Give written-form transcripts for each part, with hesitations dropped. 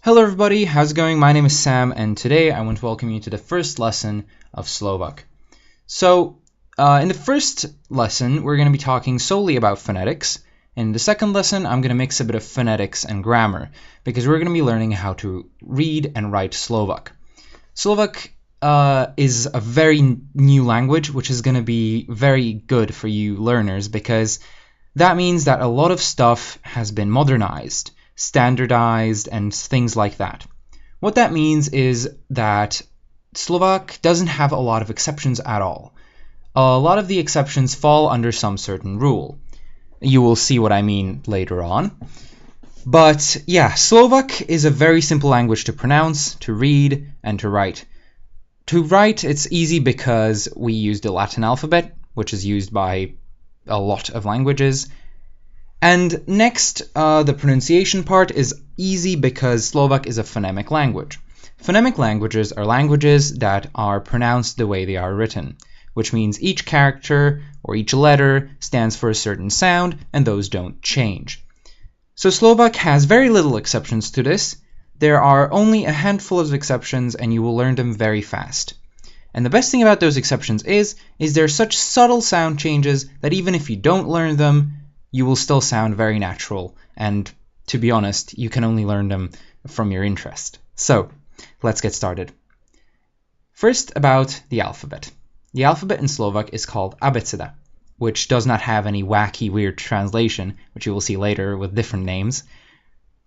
Hello everybody, how's it going? My name is Sam, and today I want to welcome you to the first lesson of Slovak. So, in the first lesson, we're going to be talking solely about phonetics. In the second lesson, I'm going to mix a bit of phonetics and grammar, because we're going to be learning how to read and write Slovak. Slovak is a very new language, which is going to be very good for you learners, because that means that a lot of stuff has been modernized, standardized, and things like that. What that means is that Slovak doesn't have a lot of exceptions at all. A lot of the exceptions fall under some certain rule. You will see what I mean later on. But yeah, Slovak is a very simple language to pronounce, to read, and to write. To write, it's easy because we use the Latin alphabet, which is used by a lot of languages. And next, the pronunciation part is easy because Slovak is a phonemic language. Phonemic languages are languages that are pronounced the way they are written, which means each character or each letter stands for a certain sound, and those don't change. So Slovak has very little exceptions to this. There are only a handful of exceptions, and you will learn them very fast. And the best thing about those exceptions is they're such subtle sound changes that even if you don't learn them, you will still sound very natural, and to be honest, you can only learn them from your interest. So, let's get started. First, about the alphabet. The alphabet in Slovak is called abeceda, which does not have any wacky, weird translation, which you will see later with different names.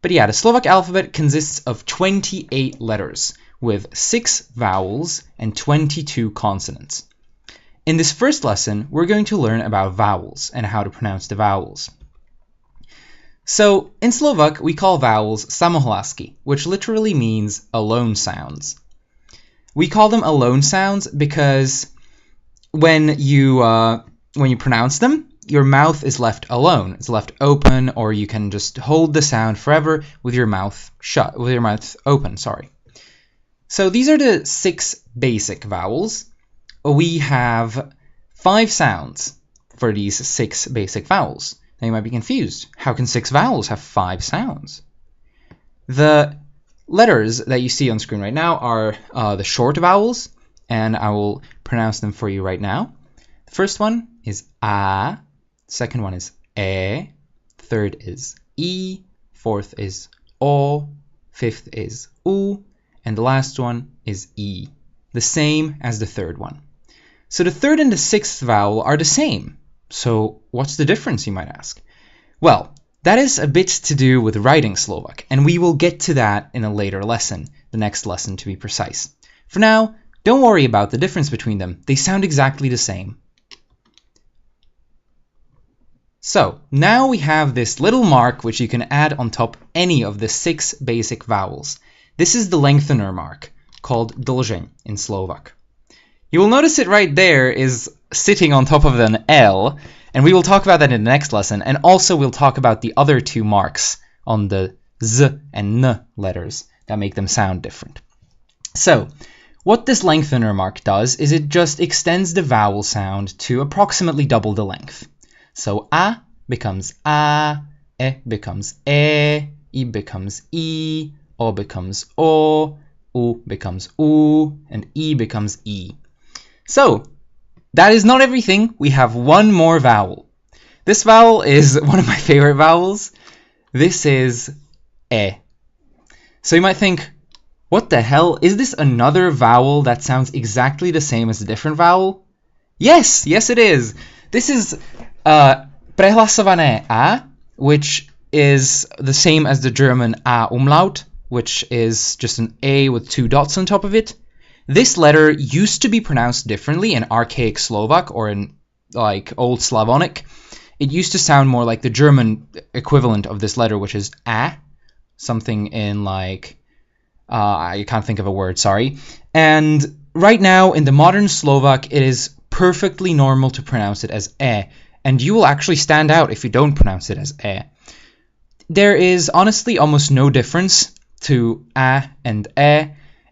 But yeah, the Slovak alphabet consists of 28 letters, with 6 vowels and 22 consonants. In this first lesson, we're going to learn about vowels and how to pronounce the vowels. So, in Slovak, we call vowels samohlasky, which literally means alone sounds. We call them alone sounds because when you pronounce them, your mouth is left alone. It's left open, or you can just hold the sound forever with your mouth open. So these are the 6 basic vowels. We have 5 sounds for these 6 basic vowels. Now you might be confused. How can 6 vowels have 5 sounds? The letters that you see on screen right now are the short vowels, and I will pronounce them for you right now. The first one is A, second one is E, third is I, fourth is O, fifth is U, and the last one is E, the same as the third one. So the third and the sixth vowel are the same. So what's the difference, you might ask? Well, that is a bit to do with writing Slovak, and we will get to that in a later lesson, the next lesson to be precise. For now, don't worry about the difference between them. They sound exactly the same. So, now we have this little mark which you can add on top any of the 6 basic vowels. This is the lengthener mark, called dlžeň in Slovak. You will notice it right there is sitting on top of an L, and we will talk about that in the next lesson, and also we'll talk about the other 2 marks on the Z and N letters that make them sound different. So, what this lengthener mark does is it just extends the vowel sound to approximately double the length. So A becomes A, E becomes E, I becomes I, O becomes O, U becomes U, and I becomes I. So, that is not everything. We have one more vowel. This vowel is one of my favorite vowels. This is E. So you might think, what the hell? Is this another vowel that sounds exactly the same as a different vowel? Yes it is. This is prehlasované A, which is the same as the German A umlaut, which is just an A with 2 dots on top of it. This letter used to be pronounced differently in archaic Slovak or in Old Slavonic. It used to sound more like the German equivalent of this letter, which is A, something in I can't think of a word, sorry. And right now in the modern Slovak, it is perfectly normal to pronounce it as E, and you will actually stand out if you don't pronounce it as E. There is honestly almost no difference to A and E,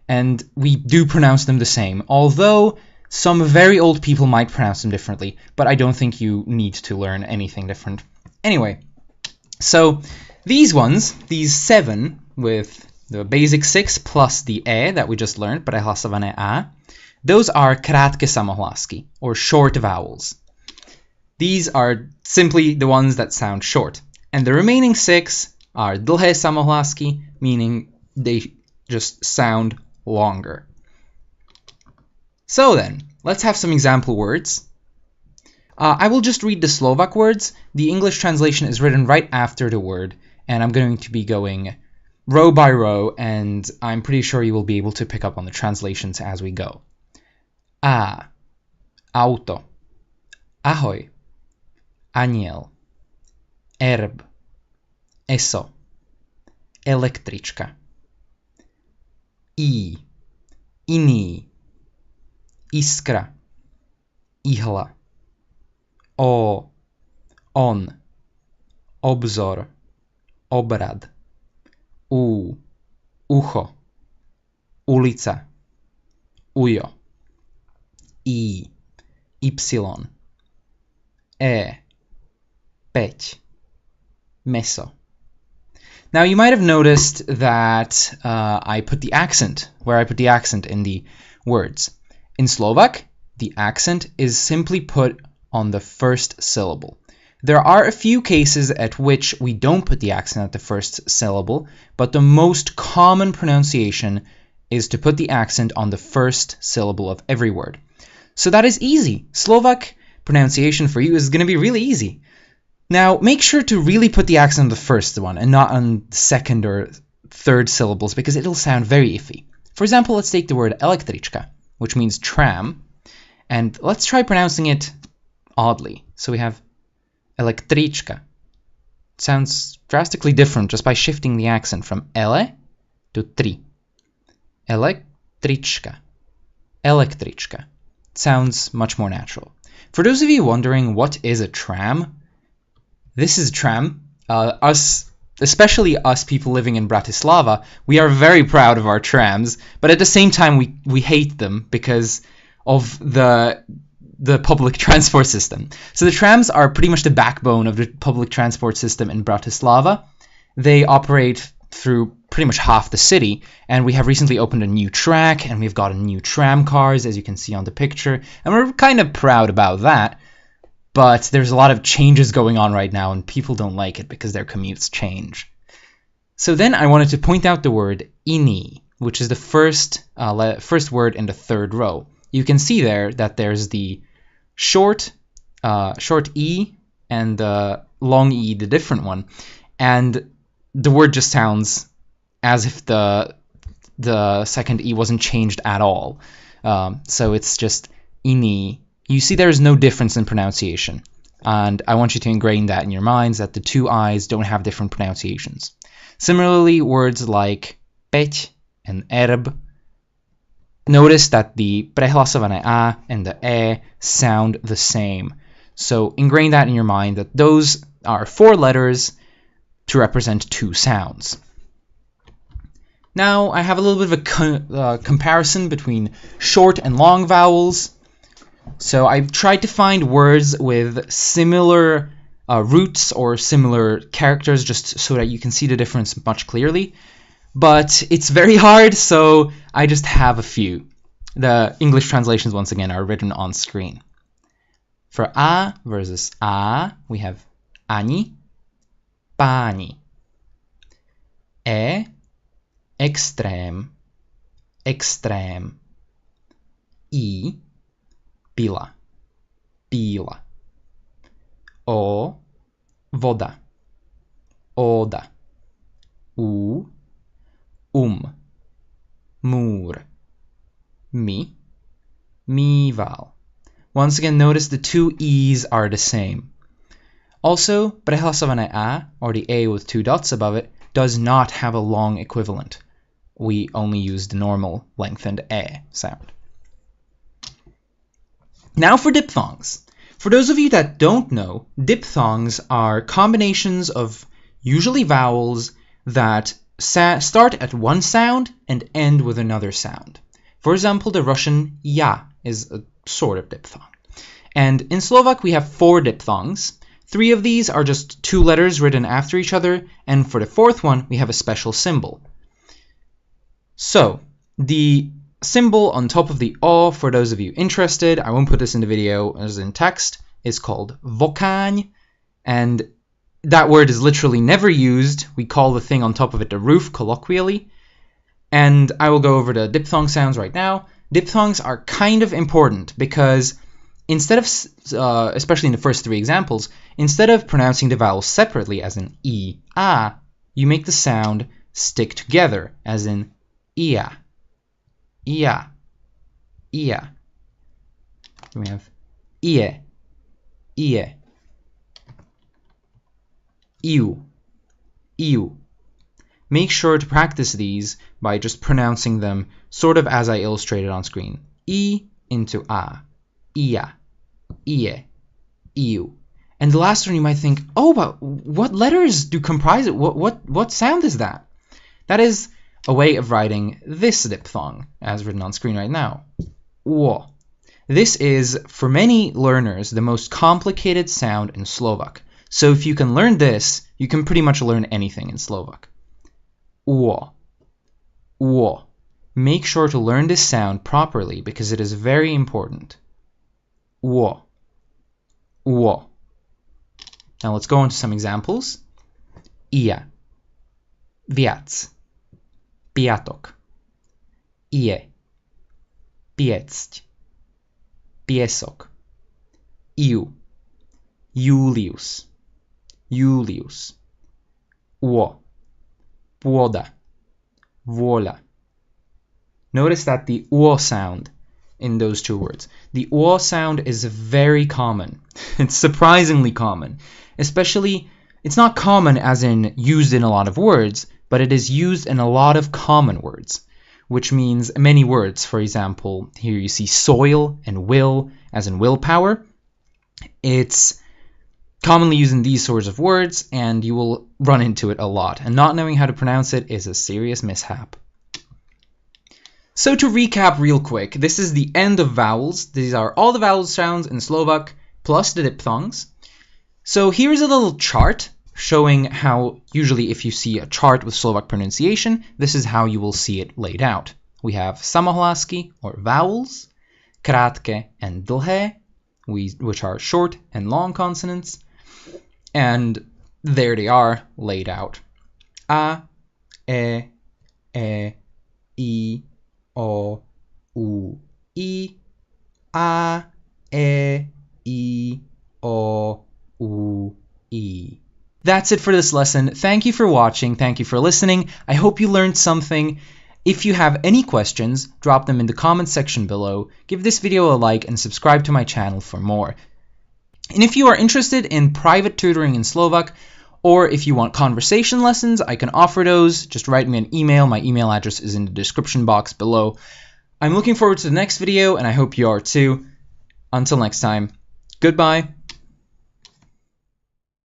and we do pronounce them the same, although some very old people might pronounce them differently, but I don't think you need to learn anything different. Anyway, so these 7 with the basic 6 plus the e that we just learned, prehlasované a, those are krátké samohlásky, or short vowels. These are simply the ones that sound short. And the remaining 6 are dlhé samohlásky, meaning they just sound longer. So then, let's have some example words. I will just read the Slovak words. The English translation is written right after the word, and I'm going to be going row by row, and I'm pretty sure you will be able to pick up on the translations as we go. A, auto, ahoj, aniel, erb, eso, električka, I, iný, iskra, ihla, o, on, obzor, obrad, u, ucho, ulica, ujo, I, y, e, peť, meso. Now you might have noticed that I put the accent in the words. In Slovak, the accent is simply put on the first syllable. There are a few cases at which we don't put the accent at the first syllable, but the most common pronunciation is to put the accent on the first syllable of every word. So that is easy. Slovak pronunciation for you is going to be really easy. Now, make sure to really put the accent on the first one and not on the second or third syllables because it'll sound very iffy. For example, let's take the word električka, which means tram, and let's try pronouncing it oddly. So we have električka. It sounds drastically different just by shifting the accent from ele to tri. Električka. Električka. It sounds much more natural. For those of you wondering what is a tram, this is a tram. Especially us people living in Bratislava, we are very proud of our trams, but at the same time we hate them because of the public transport system. So the trams are pretty much the backbone of the public transport system in Bratislava. They operate through pretty much half the city, and we have recently opened a new track, and we've gotten new tram cars, as you can see on the picture, and we're kind of proud about that. But there's a lot of changes going on right now, and people don't like it because their commutes change. So then I wanted to point out the word ini, which is the first word in the third row. You can see there that there's the short e and the long e, the different one, and the word just sounds as if the second e wasn't changed at all. So it's just ini. You see there's no difference in pronunciation, and I want you to ingrain that in your minds that the two I's don't have different pronunciations. Similarly, words like peť and erb, notice that the prehlasované a and the e sound the same. So ingrain that in your mind that those are 4 letters to represent 2 sounds. Now I have a little bit of a comparison between short and long vowels. So I've tried to find words with similar roots or similar characters just so that you can see the difference much clearly. But it's very hard, so I just have a few. The English translations, once again, are written on screen. For a versus a, we have ani, páni. E, extrém, extrém. I, pila, píla. O, voda, óda. U, múr. Mi, míval. Once again, notice the 2 E's are the same. Also, prehlasované a, or the A with 2 dots above it, does not have a long equivalent. We only use the normal lengthened E sound. Now for diphthongs. For those of you that don't know, diphthongs are combinations of usually vowels that start at one sound and end with another sound. For example, the Russian ya is a sort of diphthong. And in Slovak we have 4 diphthongs. 3 of these are just 2 letters written after each other, and for the 4th one we have a special symbol. So, the symbol on top of the O, for those of you interested, I won't put this in the video as in text, is called wokań, and that word is literally never used. We call the thing on top of it the roof, colloquially. And I will go over the diphthong sounds right now. Diphthongs are kind of important because instead of, especially in the first three examples, instead of pronouncing the vowels separately, as in I, A, you make the sound stick together, as in ia, ia, ia. Then we have ie, ie, iu, iu. Make sure to practice these by just pronouncing them sort of as I illustrated on screen. I into a, ia, ie, iu. And the last one you might think, oh, but what letters do comprise it? What sound is that? That is a way of writing this diphthong, as written on screen right now. Wo. This is, for many learners, the most complicated sound in Slovak. So if you can learn this, you can pretty much learn anything in Slovak. Wo. Wo. Make sure to learn this sound properly because it is very important. Wo. Wo. Now let's go on to some examples. Ia. Viac. Piatok. Ie. Piecť. Piesok. Iu. Julius. Julius. Wo. Pôda. Vôľa. Notice that the O sound in those two words. The O sound is very common. It's surprisingly common. Especially, it's not common as in used in a lot of words, but it is used in a lot of common words, which means many words. For example, here you see soil and will, as in willpower. It's commonly used in these sorts of words, and you will run into it a lot. And not knowing how to pronounce it is a serious mishap. So to recap real quick, this is the end of vowels. These are all the vowel sounds in Slovak, plus the diphthongs. So here's a little chart showing how, usually if you see a chart with Slovak pronunciation, this is how you will see it laid out. We have samohlásky, or vowels, krátke and dlhé, which are short and long consonants, and there they are laid out. A, e, I, o, u, I, a, e, I, o, u, I. That's it for this lesson. Thank you for watching. Thank you for listening. I hope you learned something. If you have any questions, drop them in the comment section below. Give this video a like and subscribe to my channel for more. And if you are interested in private tutoring in Slovak, or if you want conversation lessons, I can offer those. Just write me an email. My email address is in the description box below. I'm looking forward to the next video, and I hope you are too. Until next time, goodbye.